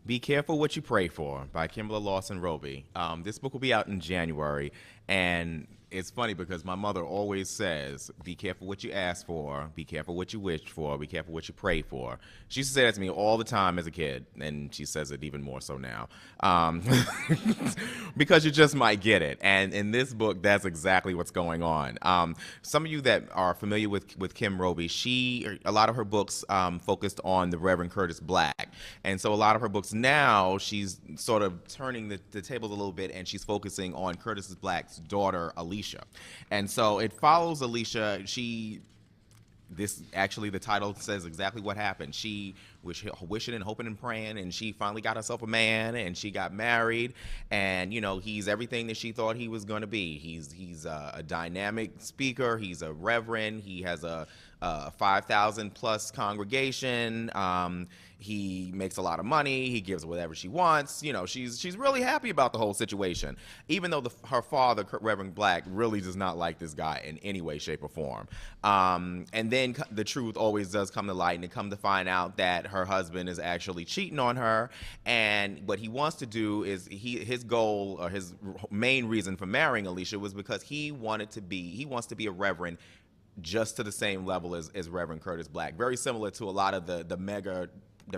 Be Careful What You Pray For by Kimberla, Lawson, Roby. This book will be out in January, and it's funny because my mother always says, be careful what you ask for, be careful what you wish for, be careful what you pray for. She used to say that to me all the time as a kid, and she says it even more so now. Because you just might get it. And in this book, that's exactly what's going on. Some of you that are familiar with Kim Roby, a lot of her books focused on the Reverend Curtis Black. And so a lot of her books now, she's sort of turning the tables a little bit, and she's focusing on Curtis Black's daughter, Alicia. And so it follows Alicia. The title says exactly what happened. She was wishing and hoping and praying, and she finally got herself a man, and she got married, and he's everything that she thought he was going to be. He's a dynamic speaker. He's a reverend. He has a 5,000 plus congregation. He makes a lot of money. He gives whatever she wants. She's really happy about the whole situation, even though her father, Reverend Black, really does not like this guy in any way, shape, or form. And then the truth always does come to light, and come to find out that her husband is actually cheating on her. And what he wants to do is his goal, or his main reason for marrying Alicia, was because he wants to be a reverend just to the same level as Reverend Curtis Black. Very similar to a lot of the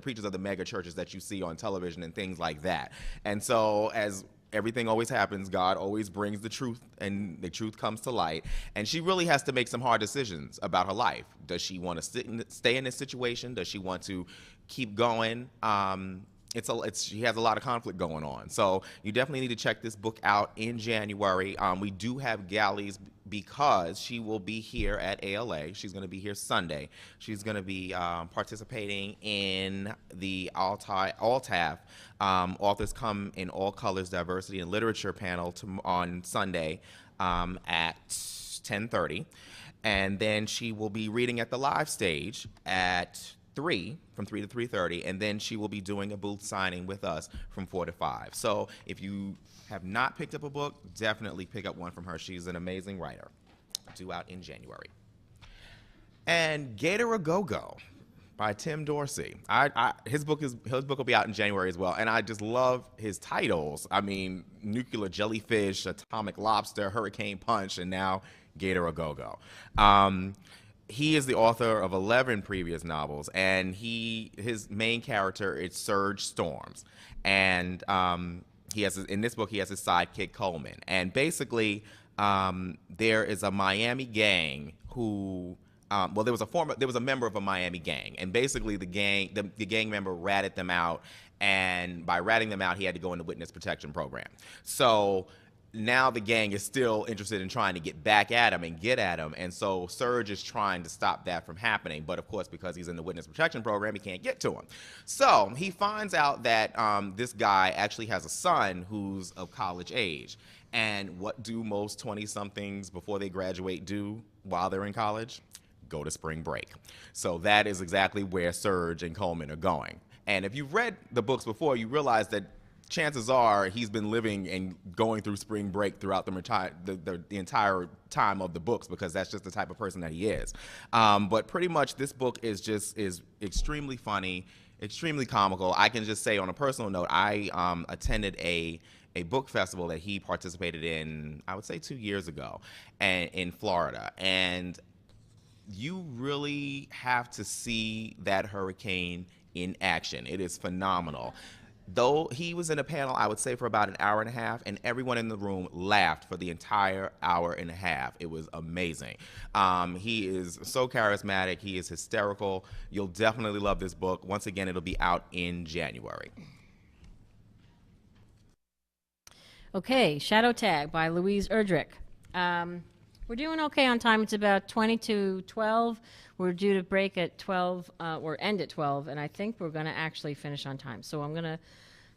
preachers of the mega churches that you see on television and things like that. And so, as everything always happens, God always brings the truth, and the truth comes to light. And she really has to make some hard decisions about her life. Does she want to stay in this situation? Does she want to keep going? She has a lot of conflict going on. So you definitely need to check this book out in January. We do have galleys because she will be here at ALA. She's going to be here Sunday. She's going to be participating in the ALTAF Authors Come in All Colors, Diversity, and Literature panel on Sunday at 10:30. And then she will be reading at the live stage at from 3 to 3:30, and then she will be doing a booth signing with us from 4 to 5. So if you have not picked up a book, definitely pick up one from her. She's an amazing writer. Due out in January. And Gator a Go-Go by Tim Dorsey. His book will be out in January as well, and I just love his titles. I mean, Nuclear Jellyfish, Atomic Lobster, Hurricane Punch, and now Gator a Go-Go. He is the author of 11 previous novels, and his main character is Serge Storms. And in this book, he has his sidekick, Coleman. And basically, there is a Miami gang who, there was a member of a Miami gang, and basically the gang member ratted them out, and by ratting them out, he had to go in the witness protection program. So now the gang is still interested in trying to get back at him and get at him, and so Serge is trying to stop that from happening, but of course, because he's in the witness protection program, he can't get to him. So he finds out that this guy actually has a son who's of college age. And what do most 20-somethings before they graduate do while they're in college? Go to spring break. So that is exactly where Serge and Coleman are going. And if you've read the books before, you realize that chances are he's been living and going through spring break throughout the entire time of the books, because that's just the type of person that he is. But pretty much this book is extremely funny, extremely comical. I can just say on a personal note, I attended a book festival that he participated in, I would say 2 years ago, and in Florida. And you really have to see that hurricane in action. It is phenomenal. Though he was in a panel, I would say for about an hour and a half, and everyone in the room laughed for the entire hour and a half. It was amazing. He is so charismatic. He is hysterical. You'll definitely love this book. Once again, it'll be out in January. Okay, Shadow Tag by Louise Erdrich. We're doing okay on time. It's about 20 to 12. We're due to break at 12, or end at 12, and I think we're going to actually finish on time. So I'm going to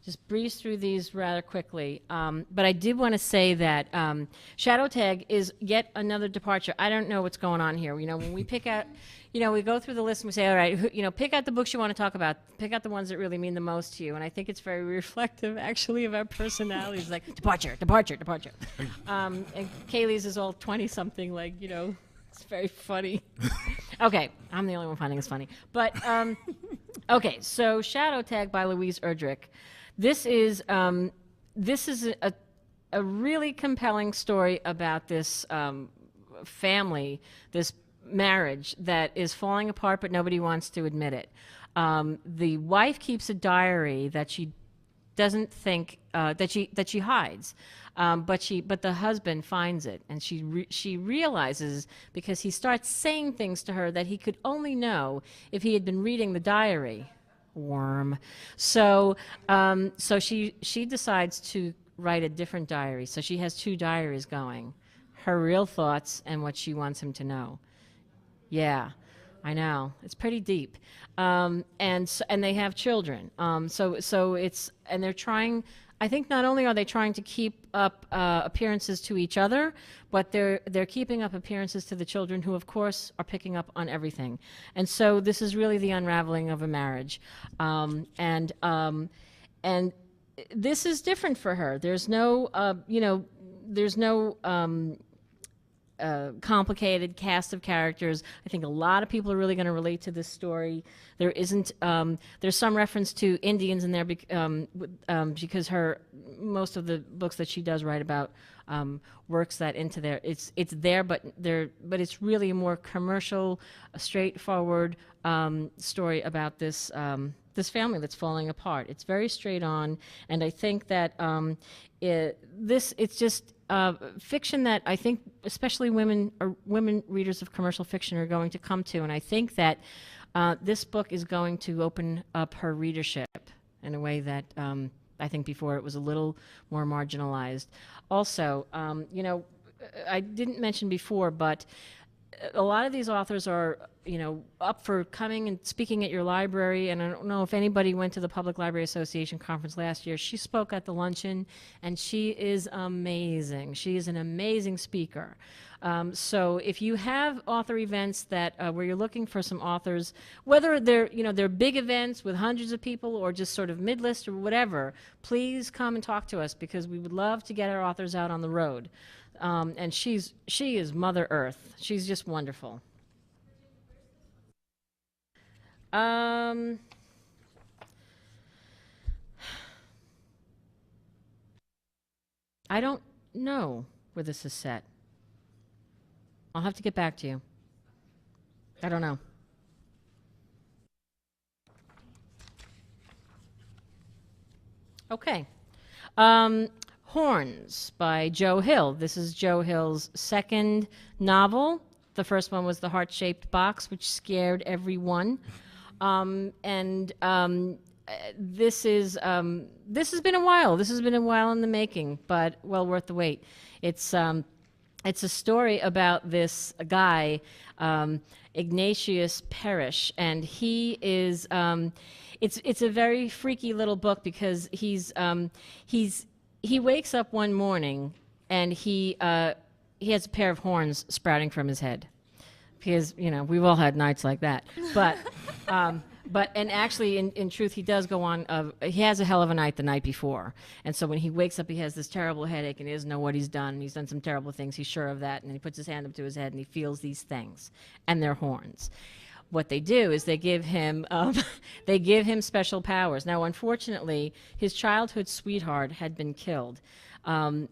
just breeze through these rather quickly. But I did want to say that Shadow Tag is yet another departure. I don't know what's going on here. When we pick out, we go through the list and we say, all right, pick out the books you want to talk about. Pick out the ones that really mean the most to you. And I think it's very reflective, actually, of our personalities. Like, departure, departure, departure. And Kayleigh's is all 20-something, like, It's very funny. Okay, I'm the only one finding this funny. But, okay, so Shadow Tag by Louise Erdrich. This is a really compelling story about this family, this marriage that is falling apart, but nobody wants to admit it. The wife keeps a diary that she doesn't think that she hides, but the husband finds it, and she realizes, because he starts saying things to her that he could only know if he had been reading the diary. Worm. So she decides to write a different diary. So she has two diaries going, her real thoughts and what she wants him to know. Yeah, I know. It's pretty deep. And they have children. So it's, and they're trying, I think not only are they trying to keep up appearances to each other, but they're keeping up appearances to the children, who of course are picking up on everything. And so this is really the unraveling of a marriage. And this is different for her. There's no, complicated cast of characters. I think a lot of people are really going to relate to this story. There isn't. There's some reference to Indians in there because most of the books that she does write about works that into there. It's there, but it's really a more commercial, straightforward story about this family that's falling apart. It's very straight on, and I think that it's just fiction that I think especially women readers of commercial fiction are going to come to, and I think that this book is going to open up her readership in a way that I think before it was a little more marginalized. Also, I didn't mention before, but a lot of these authors are, up for coming and speaking at your library. And I don't know if anybody went to the Public Library Association conference last year. She spoke at the luncheon, and she is amazing. She is an amazing speaker. So if you have author events that where you're looking for some authors, whether they're big events with hundreds of people or just sort of mid-list or whatever, please come and talk to us, because we would love to get our authors out on the road. And she is Mother Earth. She's just wonderful. I don't know where this is set. I'll have to get back to you. I don't know. Okay. Horns by Joe Hill. This is Joe Hill's second novel. The first one was The Heart-Shaped Box, which scared everyone. This has been a while. This has been a while in the making, but well worth the wait. It's a story about this guy, Ignatius Parrish, and he is. It's a very freaky little book, because he wakes up one morning and he has a pair of horns sprouting from his head, because we've all had nights like that. But actually, in truth, he does go on. He has a hell of a night the night before, and so when he wakes up, he has this terrible headache, and he doesn't know what he's done. He's done some terrible things. He's sure of that, and then he puts his hand up to his head, and he feels these things, and they're horns. What they do is they give him special powers. Now, unfortunately, his childhood sweetheart had been killed, and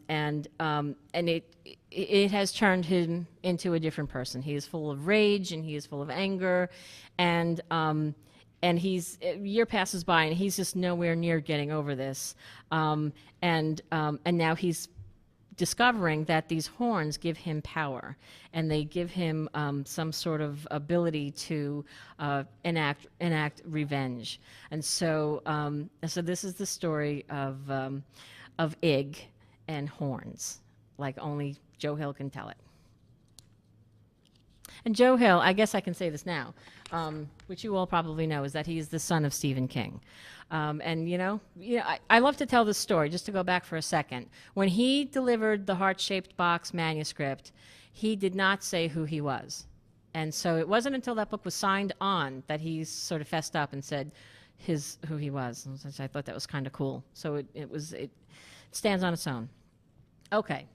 it has turned him into a different person. He is full of rage, and he is full of anger, and a year passes by, and he's just nowhere near getting over this. And now he's discovering that these horns give him power, and they give him some sort of ability to enact revenge. And so this is the story of Ig and horns, like only Joe Hill can tell it. And Joe Hill, I guess I can say this now, which you all probably know, is that he is the son of Stephen King. I love to tell this story, just to go back for a second. When he delivered the Heart-Shaped Box manuscript, he did not say who he was. And so it wasn't until that book was signed on that he sort of fessed up and said who he was. I thought that was kind of cool. So it stands on its own. Okay.